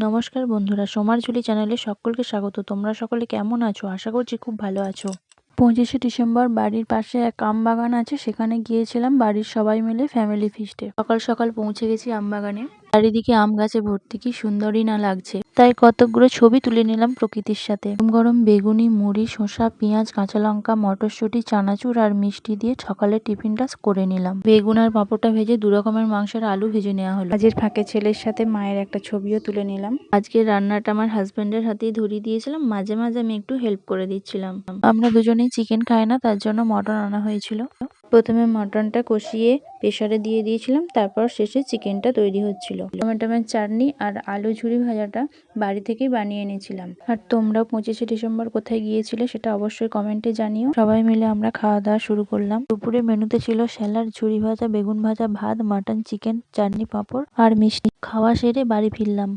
নমস্কার বন্ধুরা, সোমার ঝুলি চ্যানেলে সকলকে স্বাগত। তোমরা সকলে কেমন আছো? আশা করছি খুব ভালো আছো। 25শে ডিসেম্বর বাড়ির পাশে এক আম বাগান আছে, সেখানে গিয়েছিলাম বাড়ির সবাই মিলে ফ্যামিলি ফিস্টে। সকাল সকাল পৌঁছে গেছি আম বাগানে। চারিদিকে আম গাছে ভর্তি, কি সুন্দরই না লাগছে। তাই কতগুলো ছবি তুলে নিলাম প্রকৃতির সাথে। গরম গরম বেগুনি, মুড়ি, শসা, পেঁয়াজ, কাঁচা লঙ্কা, মটরশুঁটি, চানাচুর আর মিষ্টি দিয়ে সকালের টিফিনটা করে নিলাম। বেগুন আর পাঁপড়টা ভেজে 2 রকমের মাংসের আলু ভেজে নেওয়া হলো। কাজের ফাঁকে ছেলের সাথে মায়ের একটা ছবিও তুলে নিলাম। আজকের রান্নাটা আমার হাজবেন্ডের হাতেই ধরিয়ে দিয়েছিলাম, মাঝে মাঝে আমি একটু হেল্প করে দিচ্ছিলাম। আমরা দুজনেই চিকেন খাই না, তার জন্য মটন আনা হয়েছিল। প্রথমে মটনটা কষিয়ে প্রেসারে দিয়ে দিয়েছিলাম, তারপর শেষে চিকেনটা তৈরি হচ্ছিল। টমেটোমের চাটনি আর আলু ঝুরি ভাজাটা বাড়ি থেকেই বানিয়ে এনেছিলাম। আর তোমরাও 25শে ডিসেম্বর কোথায় গিয়েছিলে সেটা অবশ্যই কমেন্টে জানিও। সবাই মিলে আমরা খাওয়া দাওয়া শুরু করলাম। দুপুরে মেনুতে ছিল স্যালাড, ঝুরি ভাজা, বেগুন ভাজা, ভাত, মাটন, চিকেন, চাটনি, পাঁপড় আর মিষ্টি। খাওয়া সেরে বাড়ি ফিরলাম।